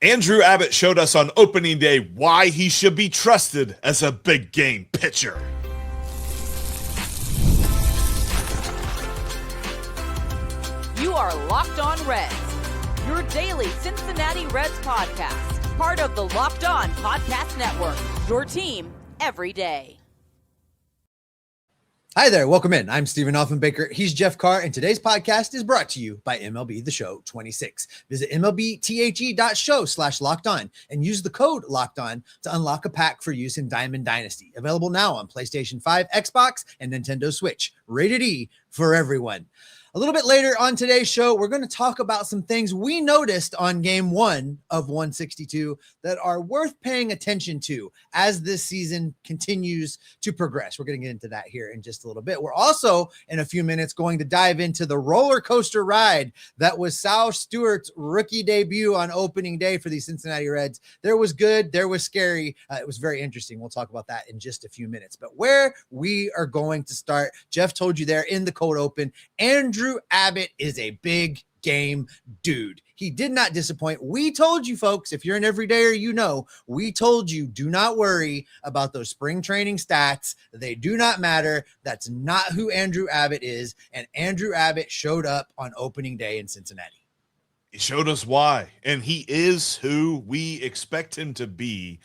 Andrew Abbott showed us on opening day why he should be trusted as a big game pitcher. You are Locked On Reds, your daily Cincinnati Reds podcast, part of the Locked On Podcast Network, your team every day. Hi there, welcome in. I'm Stephen Offenbaker. He's Jeff Carr, and today's podcast is brought to you by MLB The Show 26. Visit MLBTHE.show/lockedon and use the code LOCKEDON to unlock a pack for use in Diamond Dynasty. Available now on PlayStation 5, Xbox, and Nintendo Switch. Rated E for everyone. A little bit later on today's show, we're going to talk about some things we noticed on game 1 of 162 that are worth paying attention to as this season continues to progress. We're going to get into that here in just a little bit. We're also, in a few minutes, going to dive into the roller coaster ride that was Sal Stewart's rookie debut on opening day for the Cincinnati Reds. There was good, there was scary. It was very interesting. We'll talk about that in just a few minutes. But where we are going to start, Jeff told you there in the cold open, Andrew Abbott is a big game dude. He did not disappoint. We told you folks, if you're an everydayer, you know, we told you, do not worry about those spring training stats. They do not matter. That's not who Andrew Abbott is. And Andrew Abbott showed up on opening day in Cincinnati. He showed us why, and he is who we expect him to be,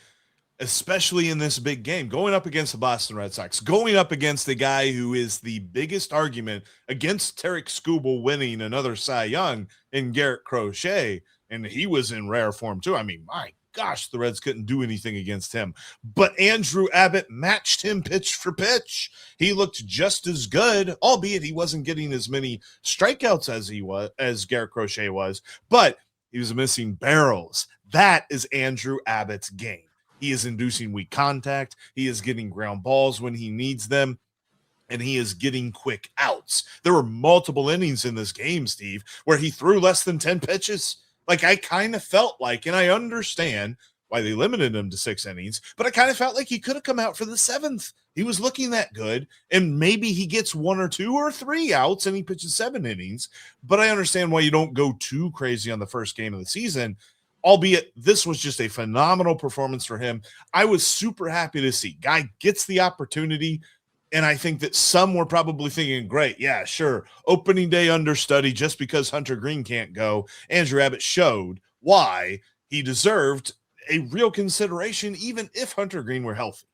especially in this big game, going up against the Boston Red Sox, going up against the guy who is the biggest argument against Tarek Skubal winning another Cy Young in Garrett Crochet, and he was in rare form too. I mean, my gosh, the Reds couldn't do anything against him. But Andrew Abbott matched him pitch for pitch. He looked just as good, albeit he wasn't getting as many strikeouts as Garrett Crochet was, but he was missing barrels. That is Andrew Abbott's game. He is inducing weak contact. He is getting ground balls when he needs them, and he is getting quick outs. There were multiple innings in this game, Steve, where he threw less than 10 pitches. Like, I kind of felt like, and I understand why they limited him to 6 innings, but I kind of felt like he could have come out for the 7th. He was looking that good, and maybe he gets 1 or 2 or 3 outs and he pitches 7 innings, but I understand why you don't go too crazy on the first game of the season. Albeit this was just a phenomenal performance for him. I was super happy to see. Guy gets the opportunity, and I think that some were probably thinking, great, yeah, sure, opening day understudy just because Hunter Green can't go. Andrew Abbott showed why he deserved a real consideration, even if Hunter Green were healthy.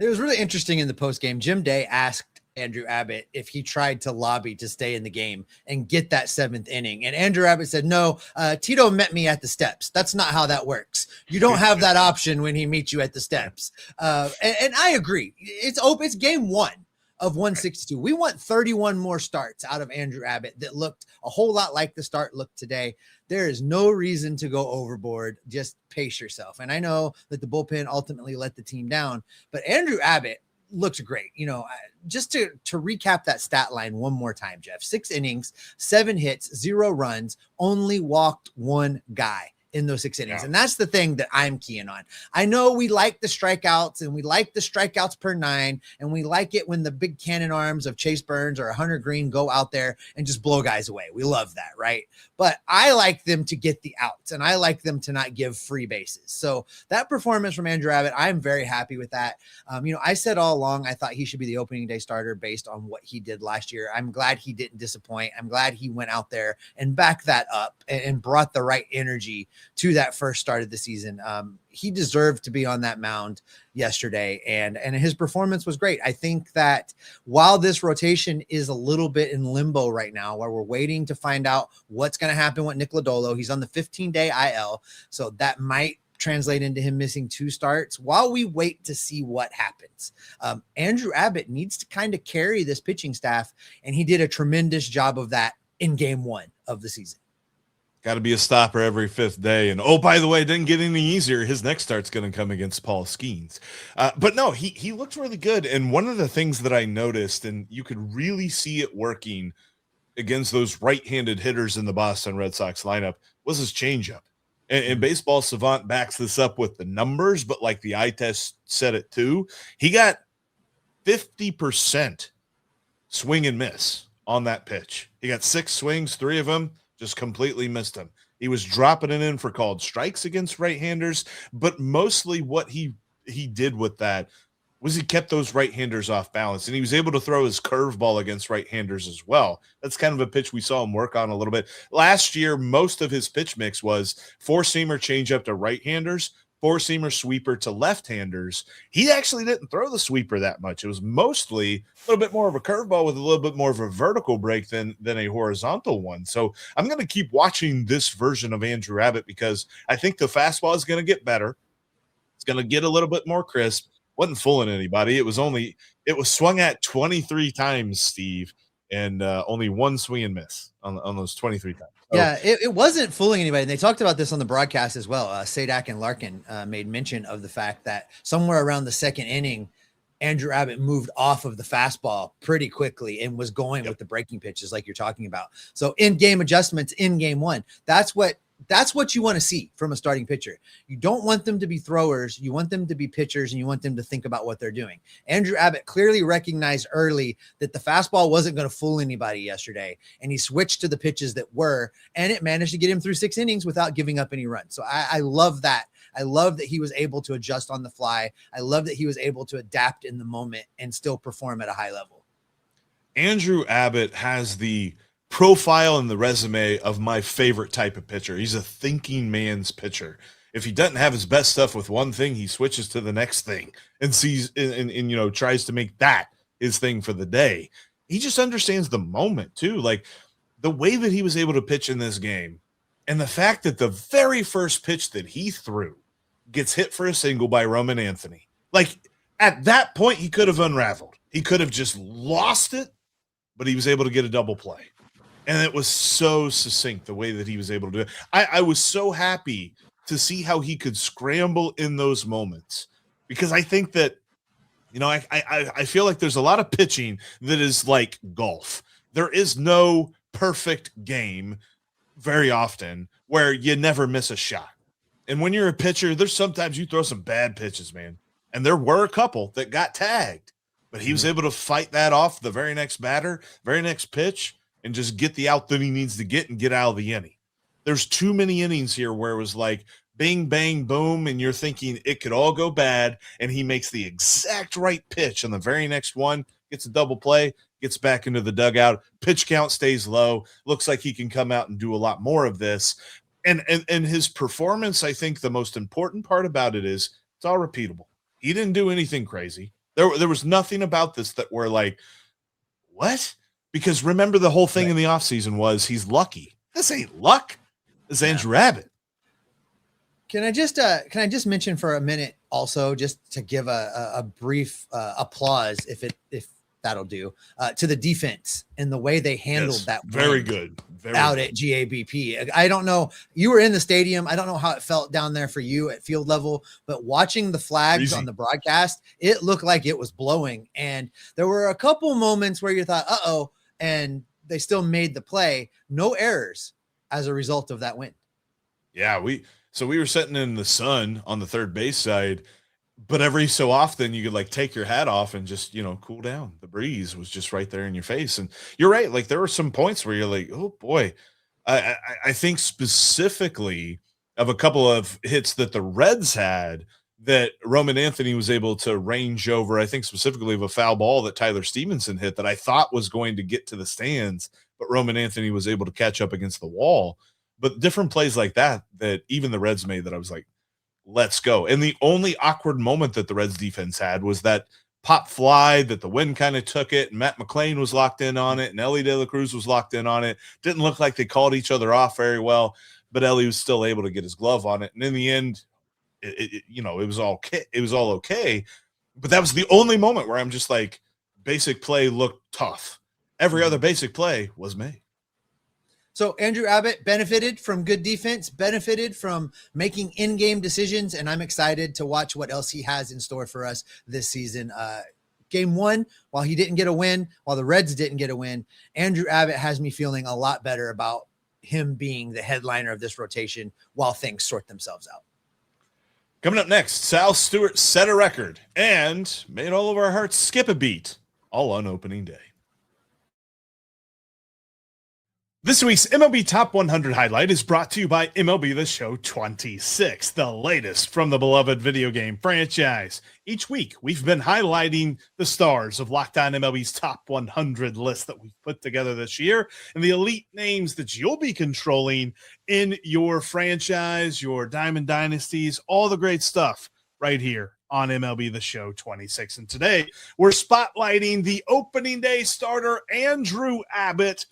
It was really interesting in the postgame. Jim Day asked Andrew Abbott if he tried to lobby to stay in the game and get that 7th inning. And Andrew Abbott said, no, Tito met me at the steps. That's not how that works. You don't have that option when he meets you at the steps. And I agree. It's game 1 of 162. We want 31 more starts out of Andrew Abbott that looked a whole lot like the start looked today. There is no reason to go overboard. Just pace yourself. And I know that the bullpen ultimately let the team down, but Andrew Abbott looked great. You know, just to recap that stat line one more time, Jeff, 6 innings, 7 hits, 0 runs, only walked 1 guy in those 6 innings. Yeah. And that's the thing that I'm keying on. I know we like the strikeouts, and we like the strikeouts per 9, and we like it when the big cannon arms of Chase Burns or Hunter Green go out there and just blow guys away. We love that, right? But I like them to get the outs, and I like them to not give free bases. So that performance from Andrew Abbott, I'm very happy with that. I said all along, I thought he should be the opening day starter based on what he did last year. I'm glad he didn't disappoint. I'm glad he went out there and backed that up and brought the right energy to that first start of the season. He deserved to be on that mound yesterday, and his performance was great. I think that while this rotation is a little bit in limbo right now, where we're waiting to find out what's going to happen with Nick Lodolo, he's on the 15-day IL, so that might translate into him missing 2 starts. While we wait to see what happens, Andrew Abbott needs to kind of carry this pitching staff, and he did a tremendous job of that in game 1 of the season. Got to be a stopper every 5th day. And, oh, by the way, it didn't get any easier. His next start's going to come against Paul Skeens. But no, he looked really good. And one of the things that I noticed, and you could really see it working against those right-handed hitters in the Boston Red Sox lineup, was his changeup. And Baseball Savant backs this up with the numbers, but like the eye test said it too, he got 50% swing and miss on that pitch. He got 6 swings, 3 of them just completely missed him. He was dropping it in for called strikes against right-handers, but mostly what he did with that was he kept those right-handers off balance, and he was able to throw his curveball against right-handers as well. That's kind of a pitch we saw him work on a little bit. Last year, most of his pitch mix was four-seamer changeup to right-handers, four-seamer sweeper to left-handers. He actually didn't throw the sweeper that much. It was mostly a little bit more of a curveball with a little bit more of a vertical break than a horizontal one. So I'm going to keep watching this version of Andrew Abbott because I think the fastball is going to get better. It's going to get a little bit more crisp. Wasn't fooling anybody. It was swung at 23 times, Steve, and only one swing and miss on those 23 times. So, yeah, it wasn't fooling anybody. And they talked about this on the broadcast as well. Sadak and Larkin made mention of the fact that somewhere around the second inning, Andrew Abbott moved off of the fastball pretty quickly and was going with the breaking pitches like you're talking about. So in-game adjustments in game one, that's what you want to see from a starting pitcher. You don't want them to be throwers. You want them to be pitchers, and you want them to think about what they're doing. Andrew Abbott clearly recognized early that the fastball wasn't going to fool anybody yesterday, and he switched to the pitches that were, and it managed to get him through 6 innings without giving up any runs. So I love that. I love that he was able to adjust on the fly. I love that he was able to adapt in the moment and still perform at a high level. Andrew Abbott has the profile and the resume of my favorite type of pitcher. He's a thinking man's pitcher. If he doesn't have his best stuff with one thing, he switches to the next thing and sees and tries to make that his thing for the day. He just understands the moment too. Like the way that he was able to pitch in this game and the fact that the very first pitch that he threw gets hit for a single by Roman Anthony. Like at that point, he could have unraveled. He could have just lost it, but he was able to get a double play. And it was so succinct the way that he was able to do it. I was so happy to see how he could scramble in those moments because I think that, I feel like there's a lot of pitching that is like golf. There is no perfect game very often where you never miss a shot. And when you're a pitcher, there's sometimes you throw some bad pitches, man. And there were a couple that got tagged, but he was able to fight that off the very next batter, very next pitch, and just get the out that he needs to get and get out of the inning. There's too many innings here where it was like bing, bang, boom, and you're thinking it could all go bad, and he makes the exact right pitch on the very next one, gets a double play, gets back into the dugout, pitch count stays low, looks like he can come out and do a lot more of this. And his performance, I think the most important part about it is it's all repeatable. He didn't do anything crazy. There was nothing about this that we're like, what? Because remember the whole thing in the offseason was he's lucky. This ain't luck. This is Andrew Abbott. Can I just mention for a minute also just to give a brief applause if that'll do to the defense and the way they handled that. Very good. Out at GABP. I don't know. You were in the stadium. I don't know how it felt down there for you at field level, but watching the flags on the broadcast, it looked like it was blowing. And there were a couple moments where you thought, uh-oh, and they still made the play. No errors as a result of that win. Yeah, we were sitting in the sun on the third base side, but every so often you could like take your hat off and just, cool down. The breeze was just right there in your face. And you're right. Like there were some points where you're like, oh boy, I think specifically of a couple of hits that the Reds had that Roman Anthony was able to range over. I think specifically of a foul ball that Tyler Stevenson hit that I thought was going to get to the stands, but Roman Anthony was able to catch up against the wall. But different plays like that even the Reds made that I was like, let's go. And the only awkward moment that the Reds defense had was that pop fly that the wind kind of took it, and Matt McClain was locked in on it, and Ellie De La Cruz was locked in on it. Didn't look like they called each other off very well, but Ellie was still able to get his glove on it. And in the end, it was all okay. It was all okay. But that was the only moment where I'm just like, basic play looked tough. Every other basic play was made. So Andrew Abbott benefited from good defense, benefited from making in-game decisions, and I'm excited to watch what else he has in store for us this season. Game one, while he didn't get a win, while the Reds didn't get a win, Andrew Abbott has me feeling a lot better about him being the headliner of this rotation while things sort themselves out. Coming up next, Sal Stewart set a record and made all of our hearts skip a beat, all on opening day. This week's MLB Top 100 highlight is brought to you by MLB The Show 26, the latest from the beloved video game franchise. Each week, we've been highlighting the stars of Locked On MLB's Top 100 list that we've put together this year and the elite names that you'll be controlling in your franchise, your Diamond Dynasties, all the great stuff right here on MLB The Show 26. And today, we're spotlighting the opening day starter, Andrew Abbott.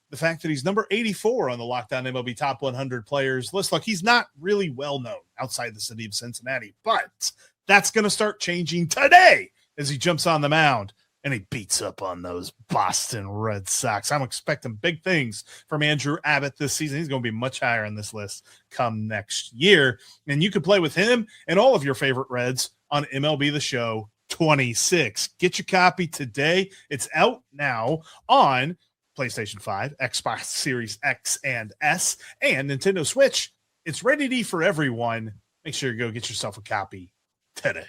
The fact that he's number 84 on the Locked On MLB Top 100 players list. Look, he's not really well known outside the city of Cincinnati, but that's going to start changing today as he jumps on the mound and he beats up on those Boston Red Sox. I'm expecting big things from Andrew Abbott this season. He's going to be much higher on this list come next year. And you can play with him and all of your favorite Reds on MLB The Show 26. Get your copy today. It's out now on PlayStation 5, Xbox Series X and S, and Nintendo Switch. It's rated E for everyone. Make sure you go get yourself a copy today.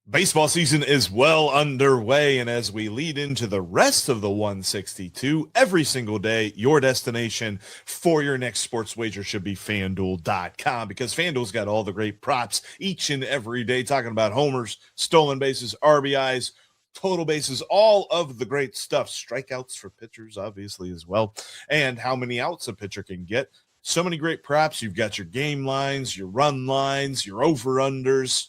Baseball season is well underway, and as we lead into the rest of the 162, every single day, your destination for your next sports wager should be FanDuel.com, because FanDuel's got all the great props each and every day, talking about homers, stolen bases, RBIs, total bases, all of the great stuff, strikeouts for pitchers, obviously, as well, and how many outs a pitcher can get. So many great props. You've got your game lines, your run lines, your over-unders.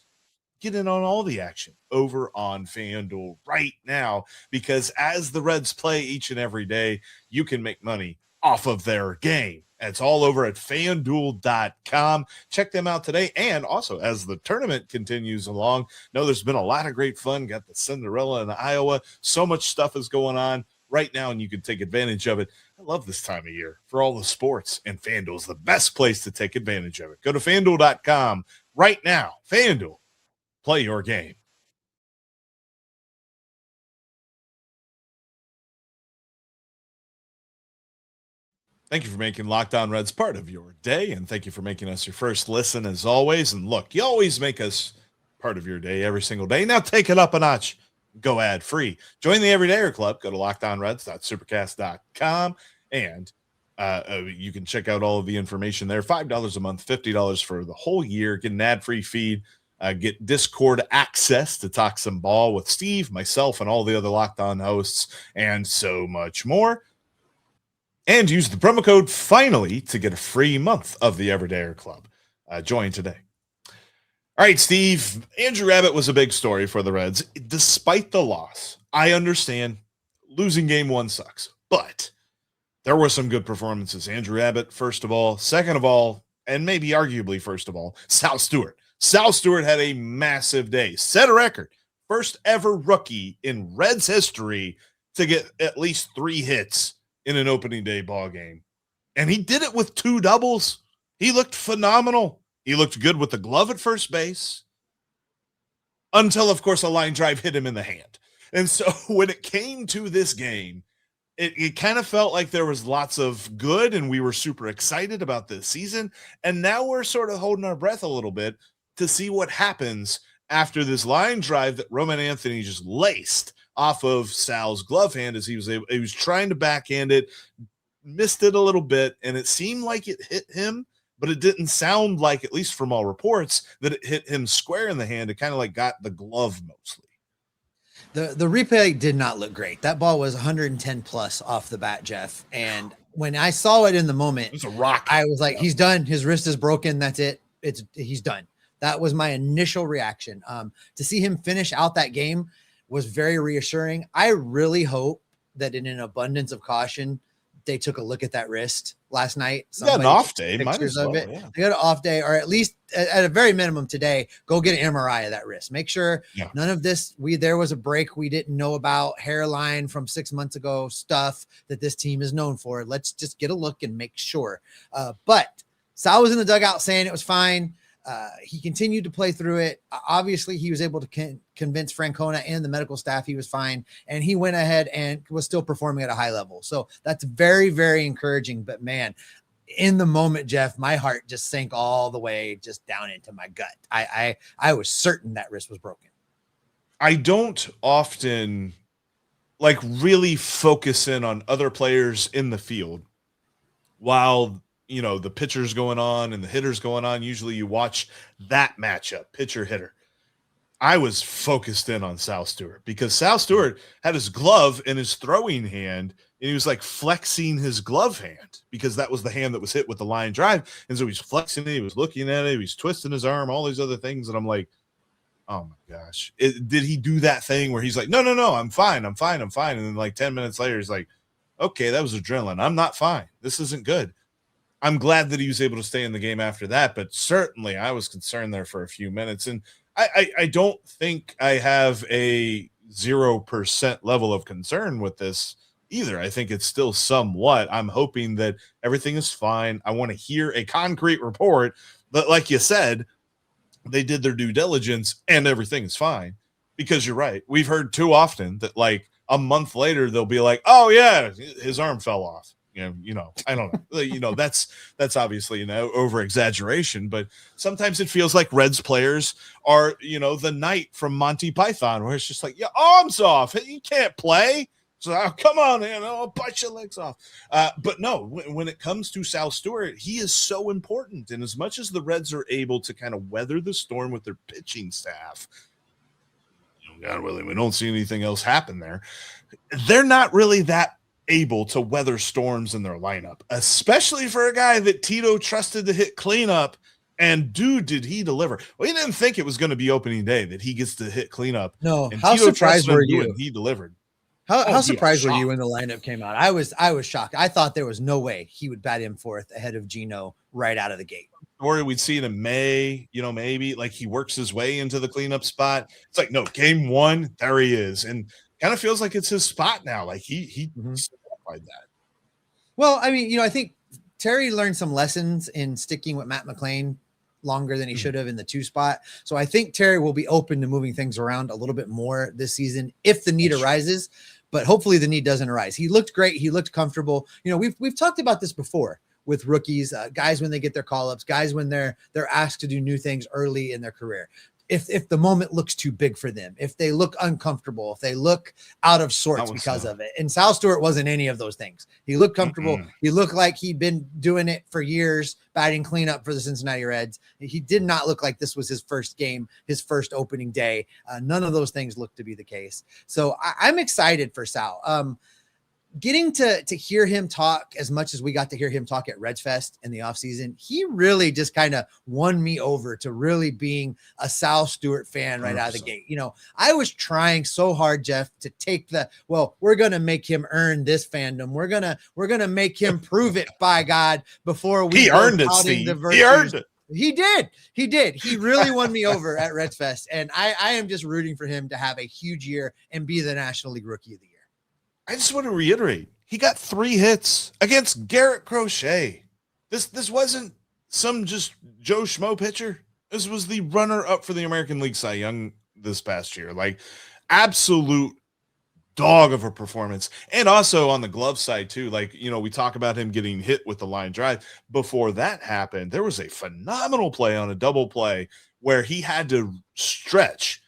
Get in on all the action over on FanDuel right now, because as the Reds play each and every day, you can make money off of their game. It's all over at FanDuel.com. Check them out today. And also, as the tournament continues along, there's been a lot of great fun. Got the Cinderella in Iowa. So much stuff is going on right now, and you can take advantage of it. I love this time of year for all the sports, and FanDuel's the best place to take advantage of it. Go to FanDuel.com right now. FanDuel, play your game. Thank you for making Locked On Reds part of your day, and thank you for making us your first listen as always. And look, you always make us part of your day every single day. Now take it up a notch. Go ad-free. Join the Everydayer Club. Go to LockedOnReds.supercast.com, and you can check out all of the information there. $5 a month, $50 for the whole year. Get an ad-free feed. Get Discord access to talk some ball with Steve, myself, and all the other Locked On hosts, and so much more. And use the promo code FINALLY to get a free month of the Everydayer Club. Join today. All right, Steve. Andrew Abbott was a big story for the Reds. Despite the loss, I understand losing game one sucks, but there were some good performances. Andrew Abbott, first of all. Second of all, and maybe arguably first of all, Sal Stewart. Sal Stewart had a massive day. Set a record. First ever rookie in Reds history to get at least 3 hits in an opening day ball game. And he did it with 2 doubles. He looked phenomenal. He looked good with the glove at first base until, of course, a line drive hit him in the hand. And so when it came to this game, it kind of felt like there was lots of good, and we were super excited about this season. And now we're sort of holding our breath a little bit to see what happens after this line drive that Roman Anthony just laced off of Sal's glove hand as he was trying to backhand it, missed it a little bit, and it seemed like it hit him, but it didn't sound like, at least from all reports, that it hit him square in the hand. It kind of like got the glove mostly. The replay did not look great. That ball was 110 plus off the bat, Jeff. And when I saw it in the moment, It's a rock. I was like, he's done. His wrist is broken. That's it. He's done. That was my initial reaction. To see him finish out that game was very reassuring. I really hope that in an abundance of caution, they took a look at that wrist last night. He got an off day. Pictures Might as of well, it. yeah. They got an off day, or at least at a very minimum today, go get an MRI of that wrist. Make sure none of this, there was a break we didn't know about, hairline from 6 months ago, stuff that this team is known for. Let's just get a look and make sure. But Sal was in the dugout saying it was fine. He continued to play through it. Obviously, he was able to convince Francona and the medical staff he was fine, and he went ahead and was still performing at a high level. So that's very, very encouraging. But man, in the moment, Jeff, my heart just sank all the way just down into my gut. I was certain that wrist was broken. I don't often like really focus in on other players in the field while, you know, the pitcher's going on and the hitter's going on. Usually you watch that matchup, pitcher hitter. I was focused in on Sal Stewart because Sal Stewart had his glove in his throwing hand and he was like flexing his glove hand because that was the hand that was hit with the line drive. And so he's flexing it. He was looking at it. He was twisting his arm, all these other things. And I'm like, oh my gosh, did he do that thing where he's like, no, I'm fine. And then like 10 minutes later, he's like, okay, that was adrenaline. I'm not fine. This isn't good. I'm glad that he was able to stay in the game after that, but certainly I was concerned there for a few minutes. And I don't think I have a 0% level of concern with this either. I think it's still somewhat. I'm hoping that everything is fine. I want to hear a concrete report, but like you said, they did their due diligence and everything is fine, because you're right. We've heard too often that like a month later, they'll be like, oh yeah, his arm fell off. You know, I don't know. That's obviously, over exaggeration, but sometimes it feels like Reds players are, the knight from Monty Python, where it's just like, your arm's off. You can't play. So come on, I'll bite your legs off. But no, when it comes to Sal Stewart, he is so important. And as much as the Reds are able to kind of weather the storm with their pitching staff, God willing, we don't see anything else happen there. They're not really that able to weather storms in their lineup, especially for a guy that Tito trusted to hit cleanup. And dude, did he deliver? Well, he didn't think it was going to be opening day that he gets to hit cleanup. No, and how Tito surprised were you? He delivered. How surprised were you when the lineup came out? I was shocked. I thought there was no way he would bat him fourth ahead of Gino right out of the gate. Or we'd see it in May, maybe like he works his way into the cleanup spot. It's like, no, game one, there he is. And kind of feels like it's his spot now. Like he solidified that. Well, I mean, I think Terry learned some lessons in sticking with Matt McLain longer than he should have in the 2 spot. So I think Terry will be open to moving things around a little bit more this season if the need arises, but hopefully the need doesn't arise. He looked great. He looked comfortable. We've talked about this before with rookies, guys when they get their call-ups, guys when they're asked to do new things early in their career. If the moment looks too big for them, if they look uncomfortable, if they look out of sorts because of it. And Sal Stewart wasn't any of those things. He looked comfortable. He looked like he'd been doing it for years, batting cleanup for the Cincinnati Reds. He did not look like this was his first game, his first opening day. None of those things look to be the case. So I'm excited for Sal. Getting to hear him talk as much as we got to hear him talk at Reds Fest in the offseason, he really just kind of won me over to really being a Sal Stewart fan right 100%. Out of the gate. I was trying so hard, Jeff, to take we're going to make him earn this fandom. We're going to make him prove it, by God, before we He earned it, Steve. He earned it. He did. He really won me over at Reds Fest. And I am just rooting for him to have a huge year and be the National League Rookie of the Year. I just want to reiterate, he got 3 hits against Garrett Crochet. This wasn't some just Joe Schmo pitcher. This was the runner-up for the American League Cy Young this past year. Like, absolute dog of a performance. And also on the glove side, too. Like, we talk about him getting hit with the line drive. Before that happened, there was a phenomenal play on a double play where he had to stretch,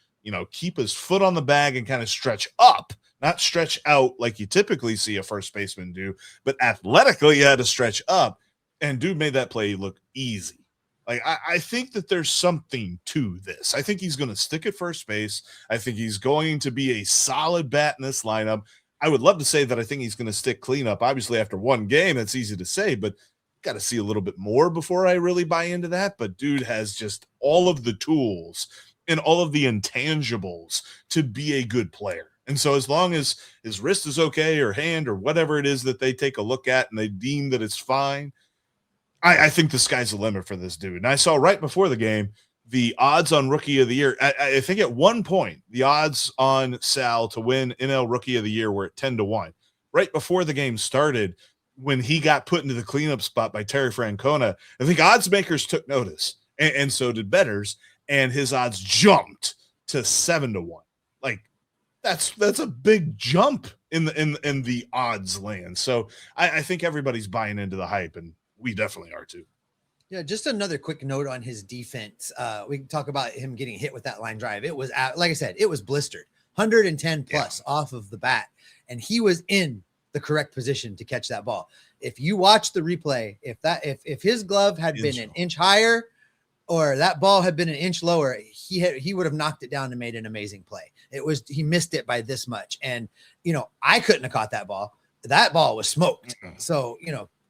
keep his foot on the bag and kind of stretch up. Not stretch out like you typically see a first baseman do, but athletically you had to stretch up, and dude made that play look easy. Like, I think that there's something to this. I think he's going to stick at first base. I think he's going to be a solid bat in this lineup. I would love to say that I think he's going to stick cleanup. Obviously, after one game, that's easy to say, but got to see a little bit more before I really buy into that. But dude has just all of the tools and all of the intangibles to be a good player. And so as long as his wrist is okay or hand or whatever it is that they take a look at and they deem that it's fine, I think the sky's the limit for this dude. And I saw right before the game, the odds on Rookie of the Year. I think at one point, the odds on Sal to win NL Rookie of the Year were at 10-1. Right before the game started, when he got put into the cleanup spot by Terry Francona, I think odds makers took notice, and so did bettors, and his odds jumped to 7-1. Like, that's a big jump in the odds land. So I think everybody's buying into the hype, and we definitely are too. Yeah, just another quick note on his defense. We can talk about him getting hit with that line drive. It was, like I said, it was blistered, 110 plus off of the bat. and he was in the correct position to catch that ball. If you watch the replay, if his glove had been an inch higher or that ball had been an inch lower, he would have knocked it down and made an amazing play. He missed it by this much. And, I couldn't have caught that ball. That ball was smoked. So,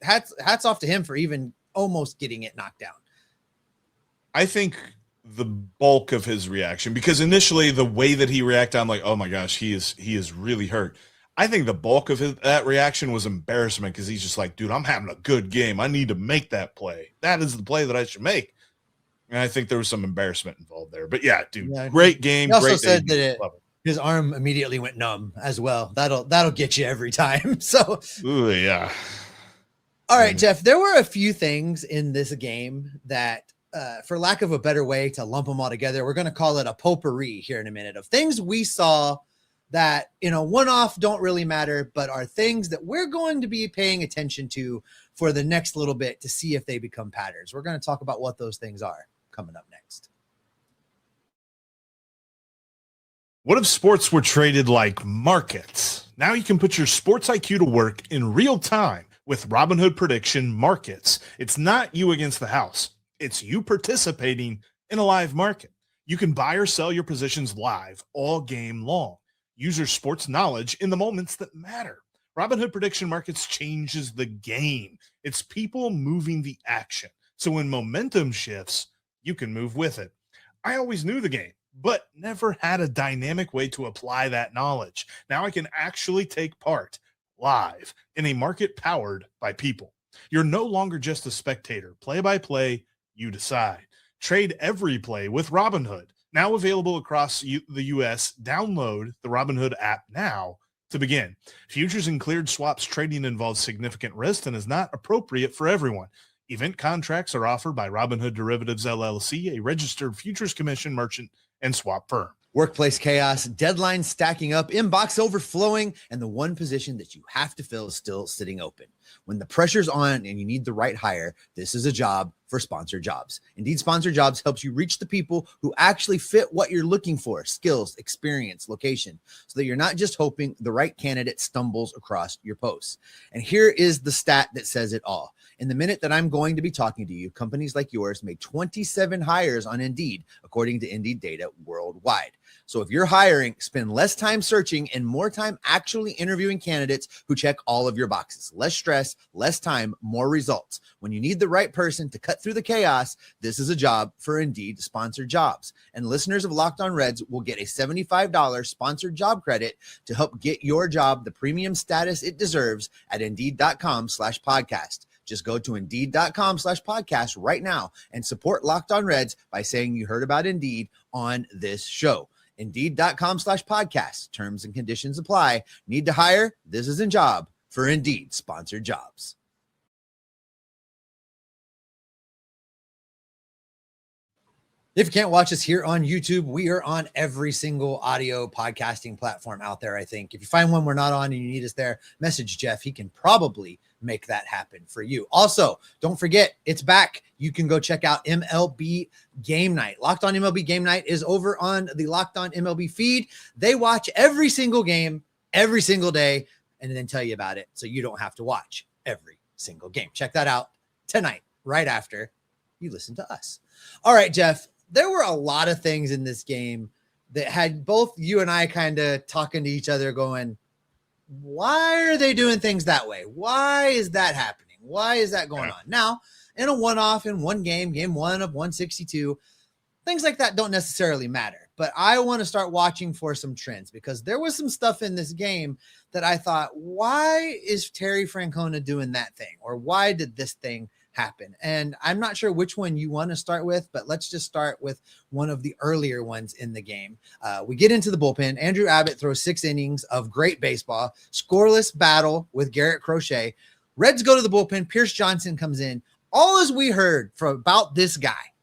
hats off to him for even almost getting it knocked down. I think the bulk of his reaction, because initially the way that he reacted, I'm like, oh my gosh, he is really hurt. I think the bulk of that reaction was embarrassment, because he's just like, dude, I'm having a good game. I need to make that play. That is the play that I should make. And I think there was some embarrassment involved there. But yeah, dude, great game. He also great said that his arm immediately went numb as well. That'll get you every time. So, ooh, yeah. All right, Jeff, there were a few things in this game that, for lack of a better way to lump them all together, we're going to call it a potpourri here in a minute of things we saw that, one-off don't really matter, but are things that we're going to be paying attention to for the next little bit to see if they become patterns. We're going to talk about what those things are coming up next. What if sports were traded like markets? Now you can put your sports IQ to work in real time with Robinhood Prediction Markets. It's not you against the house. It's you participating in a live market. You can buy or sell your positions live all game long. Use your sports knowledge in the moments that matter. Robinhood Prediction Markets changes the game. It's people moving the action. So when momentum shifts, you can move with it. I always knew the game, but never had a dynamic way to apply that knowledge. Now I can actually take part live in a market powered by people. You're no longer just a spectator. Play by play, you decide. Trade every play with Robinhood. Now available across the U.S. Download the Robinhood app now to begin. Futures and cleared swaps trading involves significant risk and is not appropriate for everyone. Event contracts are offered by Robinhood Derivatives LLC, a registered futures commission merchant and swap firm. Workplace chaos, deadlines stacking up, inbox overflowing, and the one position that you have to fill is still sitting open. When the pressure's on and you need the right hire, this is a job for Sponsored Jobs. Indeed, Sponsored Jobs helps you reach the people who actually fit what you're looking for: skills, experience, location, so that you're not just hoping the right candidate stumbles across your posts. And here is the stat that says it all. In the minute that I'm going to be talking to you, companies like yours made 27 hires on Indeed, according to Indeed data worldwide. So if you're hiring, spend less time searching and more time actually interviewing candidates who check all of your boxes. Less stress, less time, more results. When you need the right person to cut through the chaos, this is a job for Indeed Sponsored Jobs. And listeners of Locked On Reds will get a $75 sponsored job credit to help get your job the premium status it deserves at Indeed.com/podcast. Just go to Indeed.com/podcast right now and support Locked On Reds by saying you heard about Indeed on this show. Indeed.com/podcast. Terms and conditions apply. Need to hire? This is a job for Indeed Sponsored Jobs. If you can't watch us here on YouTube, we are on every single audio podcasting platform out there, I think. If you find one we're not on and you need us there, message Jeff. He can probably make that happen for you. Also, don't forget, it's back. You can go check out MLB Game Night. Locked On MLB Game Night is over on the Locked On MLB feed. They watch every single game, every single day, and then tell you about it so you don't have to watch every single game. Check that out tonight, right after you listen to us. All right, Jeff, there were a lot of things in this game that had both you and I kind of talking to each other going, why are they doing things that way? Why is that happening? Why is that going on? Now, in a one-off in one game, game one of 162, things like that don't necessarily matter. But I want to start watching for some trends, because there was some stuff in this game that I thought, why is Terry Francona doing that thing? Or why did this thing happen? And I'm not sure which one you want to start with, but let's just start with one of the earlier ones in the game. We get into the bullpen. Andrew Abbott throws 6 innings of great baseball, scoreless battle with Garrett Crochet. Reds go to the bullpen. Pierce Johnson comes in. All as we heard from about this guy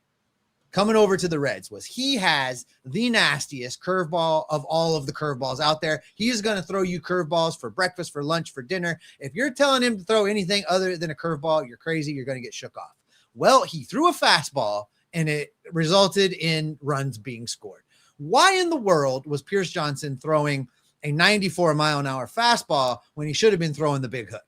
coming over to the Reds was he has the nastiest curveball of all of the curveballs out there. He is going to throw you curveballs for breakfast, for lunch, for dinner. If you're telling him to throw anything other than a curveball, you're crazy. You're going to get shook off. Well, he threw a fastball and it resulted in runs being scored. Why in the world was Pierce Johnson throwing a 94-mile-an-hour fastball when he should have been throwing the big hook.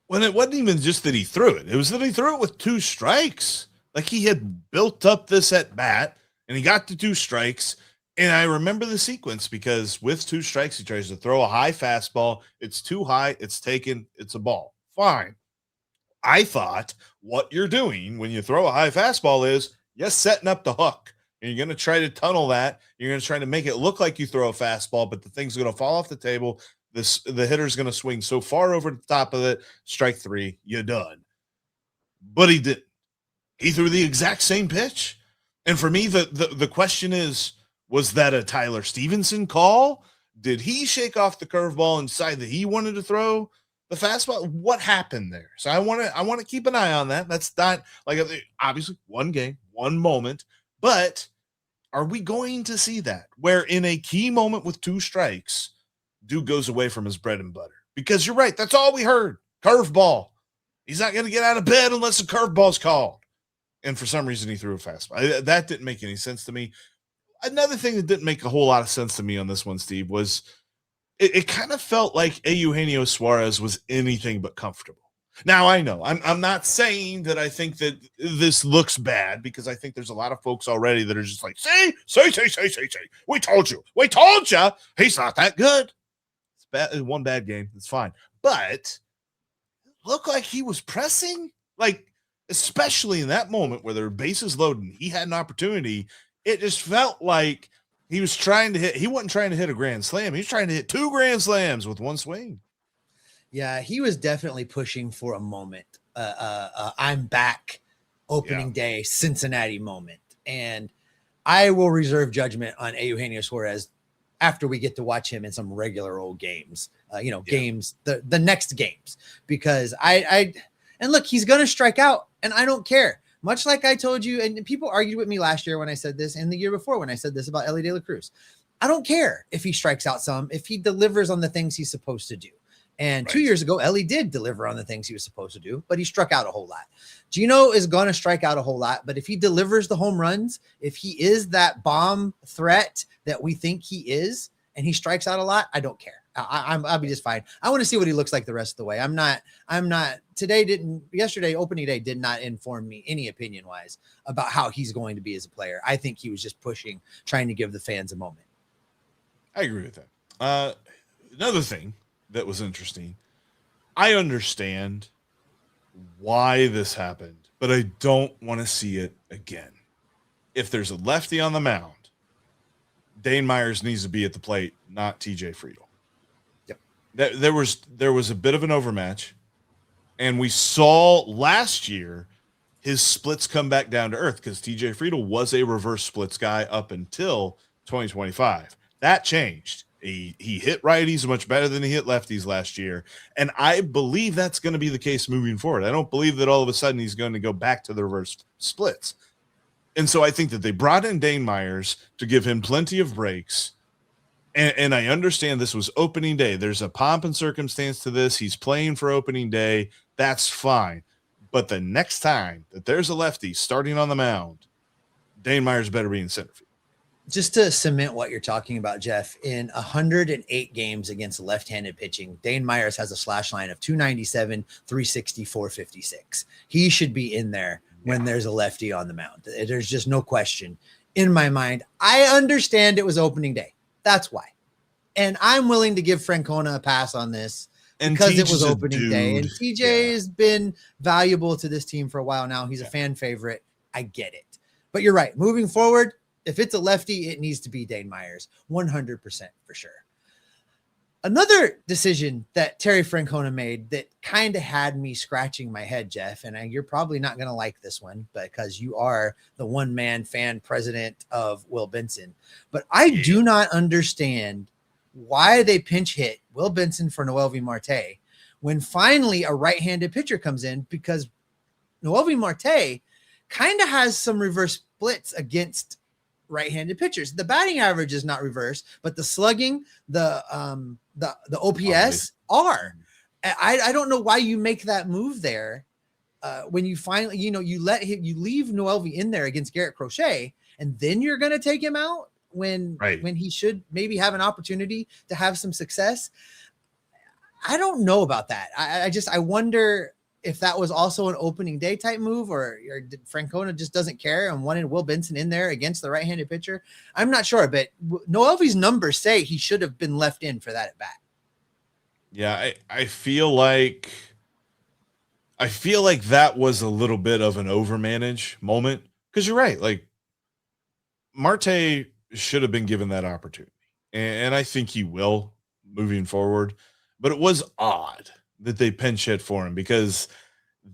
When it wasn't even just that he threw it. It was that he threw it with 2 strikes. Like he had built up this at bat and he got to 2 strikes. And I remember the sequence because with 2 strikes, he tries to throw a high fastball. It's too high. It's taken. It's a ball. Fine. I thought what you're doing when you throw a high fastball is you're setting up the hook. And you're going to try to tunnel that. You're going to try to make it look like you throw a fastball, but the thing's going to fall off the table. The hitter's going to swing so far over the top of it. Strike 3, you're done. But he didn't. He threw the exact same pitch. And for me, the question is, was that a Tyler Stevenson call? Did he shake off the curveball and decide that he wanted to throw the fastball? What happened there? So I want to keep an eye on that. That's not like obviously one game, one moment, but are we going to see that where in a key moment with 2 strikes, dude goes away from his bread and butter? Because you're right. That's all we heard. Curveball. He's not going to get out of bed unless the curveball's called. And for some reason, he threw a fastball. That didn't make any sense to me. Another thing that didn't make a whole lot of sense to me on this one, Steve, was it kind of felt like Eugenio Suarez was anything but comfortable. Now, I know I'm not saying that I think that this looks bad because I think there's a lot of folks already that are just like, say. We told you. He's not that good. It's bad. One bad game. It's fine. But it looked like he was pressing, like, especially in that moment where there were bases loaded and he had an opportunity. It just felt like he was trying to hit. He wasn't trying to hit a grand slam. He was trying to hit 2 grand slams with 1 swing. Yeah, he was definitely pushing for a moment. I'm back opening day Cincinnati moment. And I will reserve judgment on Eugenio Suarez after we get to watch him in some regular old games, games, the next games, because and look, he's going to strike out and I don't care. Much like I told you, and people argued with me last year when I said this and the year before when I said this about Ellie De La Cruz. I don't care if he strikes out some, if he delivers on the things he's supposed to do. And 2 years ago, Ellie did deliver on the things he was supposed to do, but he struck out a whole lot. Gino is going to strike out a whole lot, but if he delivers the home runs, if he is that bomb threat that we think he is, and he strikes out a lot, I don't care. I'll be just fine. I want to see what he looks like the rest of the way. Yesterday, opening day did not inform me any opinion wise about how he's going to be as a player. I think he was just pushing, trying to give the fans a moment. I agree with that. Another thing that was interesting, I understand why this happened, but I don't want to see it again. If there's a lefty on the mound, Dane Myers needs to be at the plate, not TJ Friedel. Yep. There was a bit of an overmatch, and we saw last year his splits come back down to earth because TJ Friedel was a reverse splits guy up until 2025. That changed. He hit righties much better than he hit lefties last year, and I believe that's going to be the case moving forward. I don't believe that all of a sudden he's going to go back to the reverse splits. And so I think that they brought in Dane Myers to give him plenty of breaks. And I understand this was opening day. There's a pomp and circumstance to this. He's playing for opening day. That's fine. But the next time that there's a lefty starting on the mound, Dane Myers better be in center field. Just to cement what you're talking about, Jeff, in 108 games against left-handed pitching, Dane Myers has a slash line of 297, 360, 456. He should be in there when there's a lefty on the mound. There's just no question in my mind. I understand it was opening day. That's why. And I'm willing to give Francona a pass on this because it was opening day. And TJ has been valuable to this team for a while now. He's a fan favorite. I get it. But you're right. Moving forward, if it's a lefty, it needs to be Dane Myers. 100% for sure. Another decision that Terry Francona made that kind of had me scratching my head, Jeff, and you're probably not going to like this one because you are the one-man fan president of Will Benson. But I do not understand why they pinch hit Will Benson for Noelvi Marte when finally a right-handed pitcher comes in, because Noelvi Marte kind of has some reverse splits against right-handed pitchers. The batting average is not reverse, but the slugging, the OPS are. I don't know why you make that move there when you finally, you leave Noelvi in there against Garrett Crochet, and then you're going to take him out. when Right. when he should maybe have an opportunity to have some success. I don't know about that. I wonder if that was also an opening day type move, or did Francona just doesn't care and wanted Will Benson in there against the right-handed pitcher. I'm not sure, but Noelvi's numbers say he should have been left in for that at bat. Yeah, I feel like that was a little bit of an overmanage moment, because you're right. Like, Marte should have been given that opportunity, and I think he will moving forward. But it was odd that they pinch hit for him, because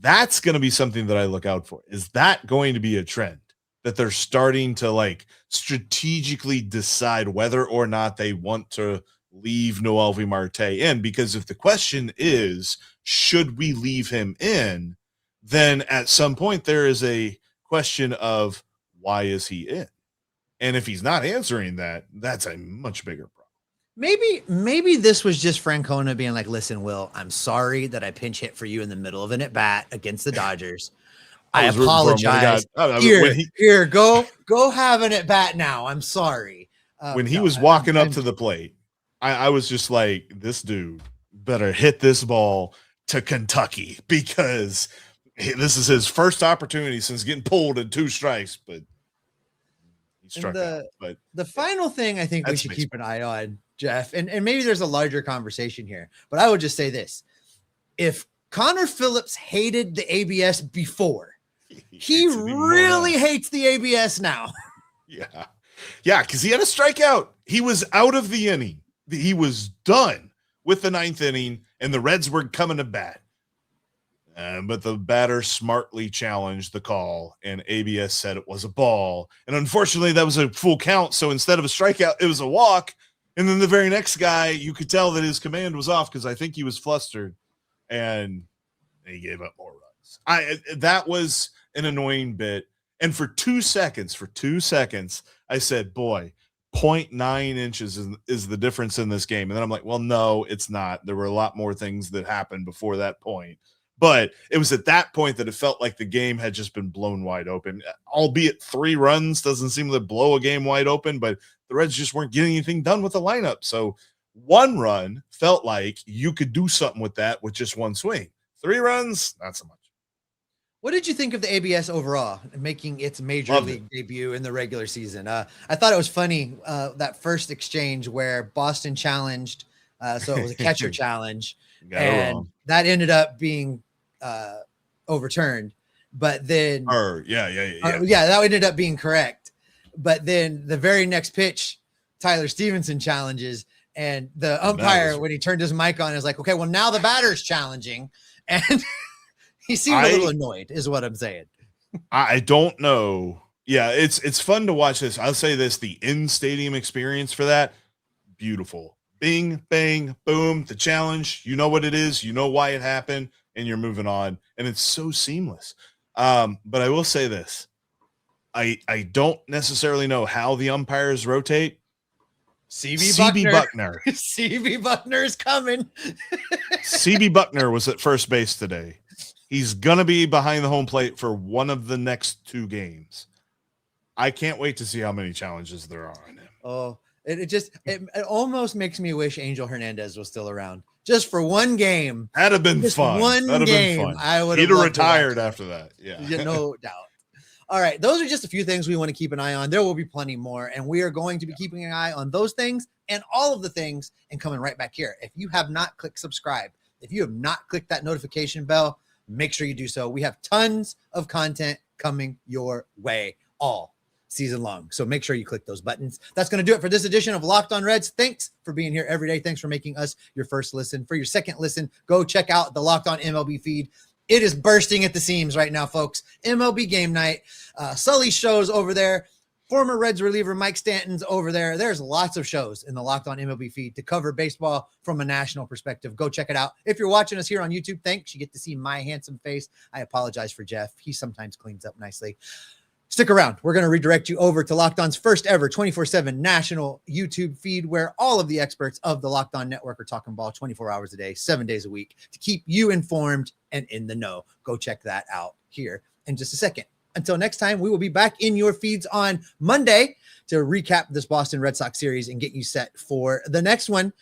that's going to be something that I look out for. Is that going to be a trend that they're starting to like strategically decide whether or not they want to leave Noelvi Marte in? Because if the question is, should we leave him in, then at some point there is a question of, why is he in? And if he's not answering that, that's a much bigger problem. Maybe this was just Francona being like, listen, Will, I'm sorry that I pinch hit for you in the middle of an at bat against the Dodgers. I apologize. Here, go have an at bat now. I'm sorry. When he was walking up to the plate, I was just like, this dude better hit this ball to Kentucky, because this is his first opportunity since getting pulled in 2 strikes, but he struck out. But the final thing I think we should keep an eye on, Jeff, and maybe there's a larger conversation here, but I would just say this. If Connor Phillips hated the ABS before, he really hates the ABS now. Yeah. Yeah, because he had a strikeout. He was out of the inning. He was done with the 9th inning, and the Reds were coming to bat. But the batter smartly challenged the call, and ABS said it was a ball. And unfortunately, that was a full count. So instead of a strikeout, it was a walk. And then the very next guy, you could tell that his command was off, because I think he was flustered, and he gave up more runs. That was an annoying bit. And for 2 seconds, I said, boy, 0.9 inches is the difference in this game. And then I'm like, well, no, it's not. There were a lot more things that happened before that point. But it was at that point that it felt like the game had just been blown wide open, albeit 3 runs doesn't seem to blow a game wide open, but the Reds just weren't getting anything done with the lineup. So 1 run felt like you could do something with that with just 1 swing. 3 runs, not so much. What did you think of the ABS overall, making its major league debut in the regular season? I thought it was funny, that first exchange where Boston challenged, so it was a catcher challenge, and that ended up being overturned. But then, that ended up being correct. But then the very next pitch, Tyler Stevenson challenges, and the umpire, when he turned his mic on, is like, okay, well, now the batter's challenging. And he seemed a little annoyed, is what I'm saying. I don't know. Yeah, it's fun to watch this. I'll say this, the in-stadium experience for that, beautiful. Bing, bang, boom, the challenge. You know what it is. You know why it happened, and you're moving on. And it's so seamless. But I will say this. I don't necessarily know how the umpires rotate. CB Buckner. CB Buckner is coming. CB Buckner was at first base today. He's going to be behind the home plate for one of the next 2 games. I can't wait to see how many challenges there are on him. Oh, it almost makes me wish Angel Hernandez was still around. Just for 1 game. That'd have been fun. That'd game. Been fun. I would have retired after that. Yeah. No doubt. All right. Those are just a few things we want to keep an eye on. There will be plenty more, and we are going to be keeping an eye on those things and all of the things and coming right back here. If you have not clicked subscribe, if you have not clicked that notification bell, make sure you do so. We have tons of content coming your way all season long. So make sure you click those buttons. That's going to do it for this edition of Locked On Reds. Thanks for being here every day. Thanks for making us your first listen. For your second listen, go check out the Locked On MLB feed. It is bursting at the seams right now, folks. MLB Game Night. Sully's shows over there. Former Reds reliever Mike Stanton's over there. There's lots of shows in the Locked On MLB feed to cover baseball from a national perspective. Go check it out. If you're watching us here on YouTube, thanks. You get to see my handsome face. I apologize for Jeff. He sometimes cleans up nicely. Stick around. We're going to redirect you over to Locked On's first ever 24/7 national YouTube feed, where all of the experts of the Locked On Network are talking ball 24 hours a day, 7 days a week, to keep you informed and in the know. Go check that out here in just a second. Until next time, we will be back in your feeds on Monday to recap this Boston Red Sox series and get you set for the next one.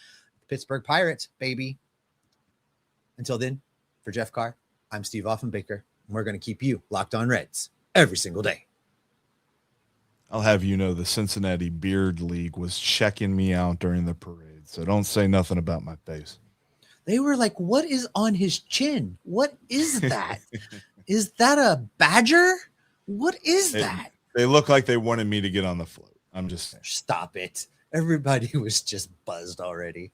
Pittsburgh Pirates, baby. Until then, for Jeff Carr, I'm Steve Offenbaker. We're going to keep you locked on Reds every single day. I'll have you know the Cincinnati Beard League was checking me out during the parade, so don't say nothing about my face. They were like, what is on his chin? What is that? Is that a badger? What is that? They look like they wanted me to get on the float. I'm just saying. Stop it. Everybody was just buzzed already.